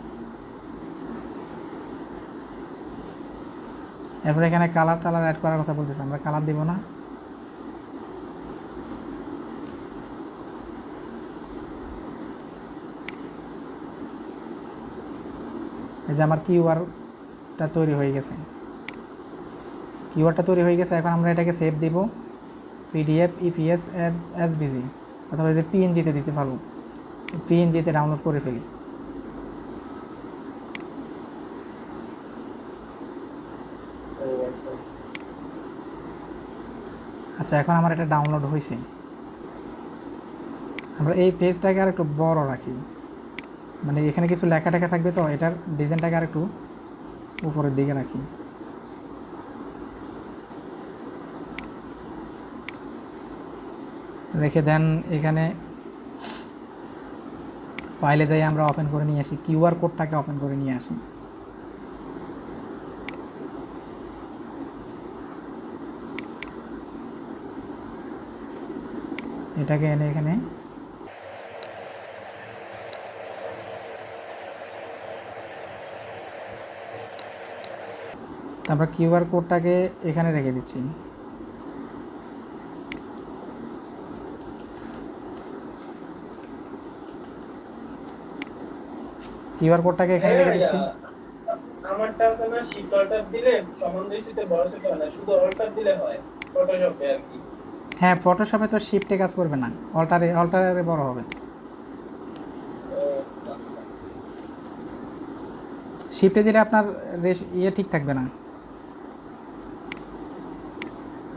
এরপরে এখানে কালার টালার অ্যাড করার কথা বলতেছে, আমরা কালার দিব না। এই যে আমার কিউআরটা তৈরি হয়ে গেছে, কিউআরটা তৈরি হয়ে গেছে। এখন আমরা এটাকে সেভ দিব পিডিএফ, ইপিএস, এসভিজি অথবা যে পিএনজিতে দিতে পারবো, পিএনজিতে ডাউনলোড করে ফেলি। আচ্ছা এখন আমার এটা ডাউনলোড হয়েছে। আমরা এই পেজটাকে আর একটু বড় রাখি, মানে এখানে কিছু লেখা টেখা থাকবে, তো এটার ডিজাইনটাকে আর একটু উপরের দিকে রাখি। রেখে দেন এখানে ফাইলে যাই আমরা ওপেন করে নিয়ে আসি, কিউআর কোডটাকে ওপেন করে নিয়ে আসি। এটাকে এনে এখানে আমরা কিউআর কোডটাকে এখানে রেখে দিচ্ছি। কিউআর কোডটাকে এখানে রেখে দিচ্ছি। আমারটা আছে না, শিফট অল্টার দিলে সমানদৃষ্টিতে বড় ছোট হয় না, শুধু অল্টার দিলে হয় ফটোশপে আর কি। হ্যাঁ ফটোশপে তো শিফটে কাজ করবে না, অল্টারে বড় হবে। শিফটে দিলে আপনার ইয়ে ঠিক থাকবে না।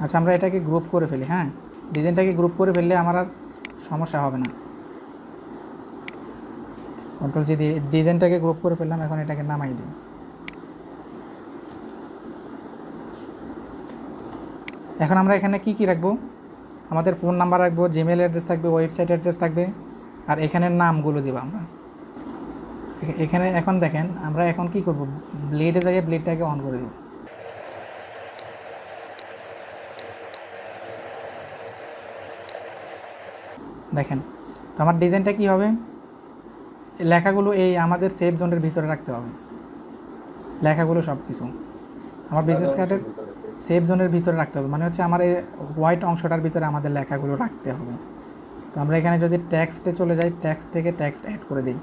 আচ্ছা আমরা এটাকে গ্রুপ করে ফেলি, হ্যাঁ ডিজাইনটাকে গ্রুপ করে ফেললে আমার আর সমস্যা হবে না। কন্ট্রোল জি দিয়ে ডিজাইনটাকে গ্রুপ করে ফেললাম। এখন এটাকে নামাই দিই। এখন আমরা এখানে কি কি রাখবো, আমাদের ফোন নাম্বার রাখবো, জিমেল অ্যাড্রেস থাকবে, ওয়েবসাইট অ্যাড্রেস থাকবে, আর এখানের নামগুলো দেবো আমরা এখানে। এখন দেখেন আমরা এখন কি করব, ব্লেডে যাই, ব্লেডটাকে অন করে দেব। দেখেন তো আমার ডিজাইনটা কি হবে, লেখাগুলো এই আমাদের সেভ জোনের ভিতরে রাখতে হবে, লেখাগুলো সব কিছু আমার বিজনেস কার্ডের সেভ জোনের ভিতরে রাখতে হবে। মানে হচ্ছে আমার এই হোয়াইট অংশটার ভিতরে আমাদের লেখাগুলো রাখতে হবে। তো আমরা এখানে যদি টেক্সটে চলে যাই, টেক্সট থেকে টেক্সট অ্যাড করে দিই।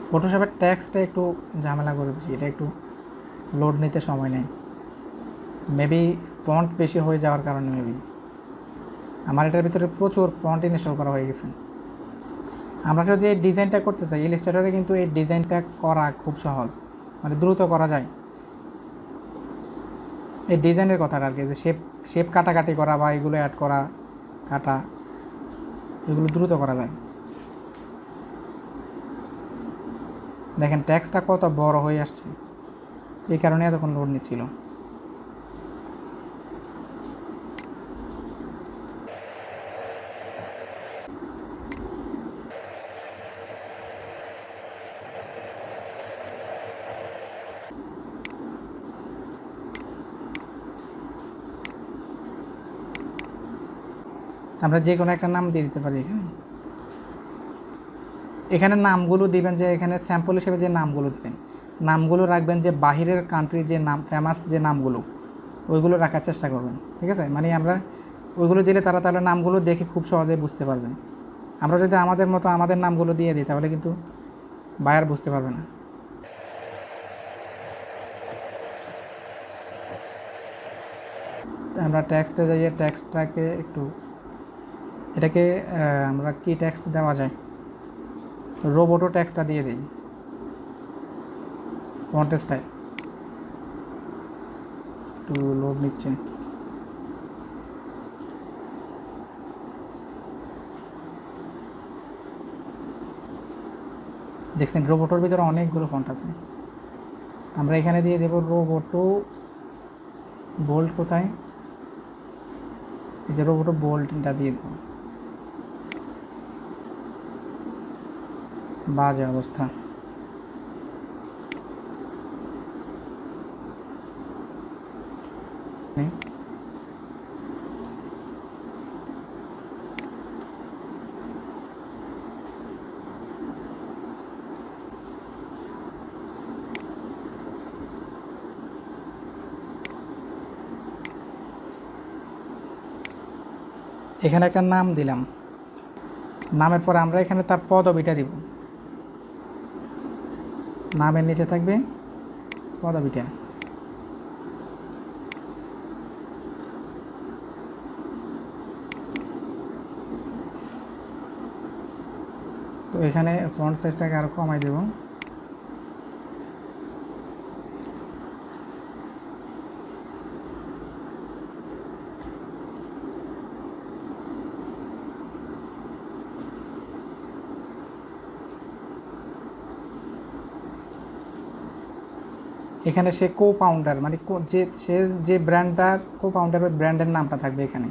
ফটোশপের টেক্সটে একটু ঝামেলা করে বেশি, এটা একটু লোড নিতে সময় নেয়, মেবি ফন্ট বেশি হয়ে যাওয়ার কারণে। মেবি আমার এটার ভিতরে প্রচুর ফন্ট ইনস্টল করা হয়ে গেছে। আমরা যদি এই ডিজাইনটা করতে চাই, ইলাস্ট্রেটরে কিন্তু এই ডিজাইনটা করা খুব সহজ, মানে দ্রুত করা যায়। এই ডিজাইনের কথাটা আর কি, যে শেপ কাটাকাটি করা বা এগুলো অ্যাড করা, কাটা, এগুলো দ্রুত করা যায়। দেখেন টেক্সটটা কত বড় হয়ে আসছে, এই কারণে এতক্ষণ লোড নিচ্ছিল। আমরা যে কোনো একটা নাম দিয়ে দিতে পারি এখানে। এখানে নামগুলো দিবেন যে এখানে স্যাম্পল হিসেবে যে নামগুলো দিবেন, নামগুলো রাখবেন যে বাহিরের কান্ট্রির যে নাম, ফেমাস যে নামগুলো, ওইগুলো রাখার চেষ্টা করবেন। ঠিক আছে, মানে আমরা ওইগুলো দিলে তারা তাহলে নামগুলো দেখে খুব সহজে বুঝতে পারবেন। আমরা যদি আমাদের মতো আমাদের নামগুলো দিয়ে দিই তাহলে কিন্তু বায়ার বুঝতে পারবে না। আমরা টেক্সটে যাইয়ে টেক্সটটাকে একটু, এটাকে আমরা কি টেক্সট দেওয়া যায়, রোবোটো টেক্সটটা দিয়ে দিই, ফন্ট স্টাইল একটু লোড নিচ্ছে। দেখছেন রোবটের ভিতরে অনেকগুলো ফন্ট আছে। আমরা এখানে দিয়ে দেব রোবোটো বোল্ড। কোথায়? এই যে রোবোটো বোল্ডটা দিয়ে দেব। বাজে অবস্থা। এখানে একটা নাম দিলাম, নামের পরে আমরা এখানে তার পদবিটা দিব। নামের নিচে থাকবে পদবিটা। তো এখানে ফন্ট সাইজটাকে আরও কমাই দেব। এখানে সে কো পাউন্ডার মানে সে যে ব্র্যান্ডটার কো পাউন্ডার ওই ব্র্যান্ডের নামটা থাকবে এখানে,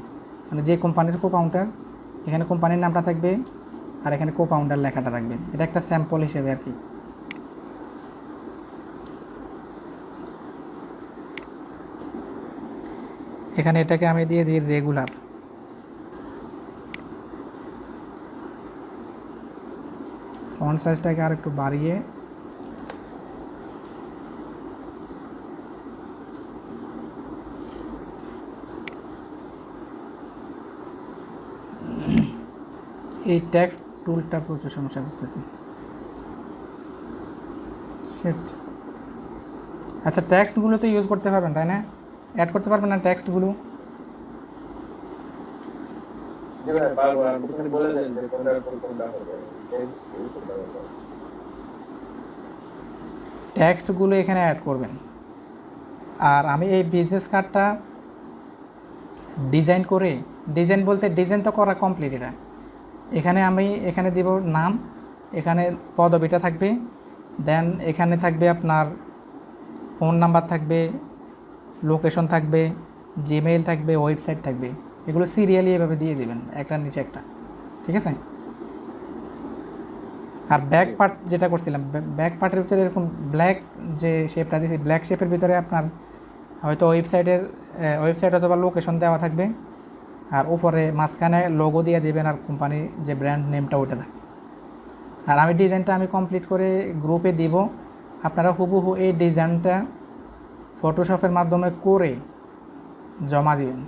মানে যে কোম্পানির কো পাউন্ডার এখানে কোম্পানির নামটা থাকবে আর এখানে কো পাউন্ডার লেখাটা থাকবে। এটা একটা স্যাম্পল হিসেবে আর কি। এখানে এটাকে আমি দিয়ে দিই রেগুলার। ফন্ট সাইজটাকে আর একটু বাড়িয়ে এই টেক্সট টুলটা প্রচুর সমস্যা করতেছে। আচ্ছা টেক্সটগুলো তো ইউজ করতে পারবেন তাই না? অ্যাড করতে পারবেন না টেক্সটগুলো? জি ভাই পারবো, আপনি বলে দেন যে কোনটা হবে। টেক্সটগুলো এখানে অ্যাড করবেন। আর আমি এই বিজনেস কার্ডটা ডিজাইন করে, ডিজাইন বলতে ডিজাইন তো করা কমপ্লিট। এটা আমি এখানে দিব নাম, এখানে পদবিটা থাকবে, দেন এখানে থাকবে আপনার ফোন নাম্বার থাকবে, লোকেশন থাকবে, জিমেইল থাকবে, ওয়েবসাইট থাকবে। এগুলো সিরিয়ালি এভাবে দিয়ে দেবেন একটার নিচে একটা, ঠিক আছে? আর ব্যাক পার্ট যেটা করছিলাম, ব্যাক পার্টের ভিতরে এরকম ব্ল্যাক যে শেপটা দিয়েছি, ব্ল্যাক শেপের ভিতরে আপনার হয়তো ওয়েবসাইট অথবা লোকেশন দেওয়া থাকবে, আর উপরে মাঝখানে লোগো দিয়ে দেবেন আর কোম্পানি যে ব্র্যান্ড নেমটা ওইটা থাকবে। আর আমি ডিজাইনটা কমপ্লিট করে গ্রুপে দিব। আপনারা হুবহু এই ডিজাইনটা ফটোশপের মাধ্যমে করে জমা দিবেন।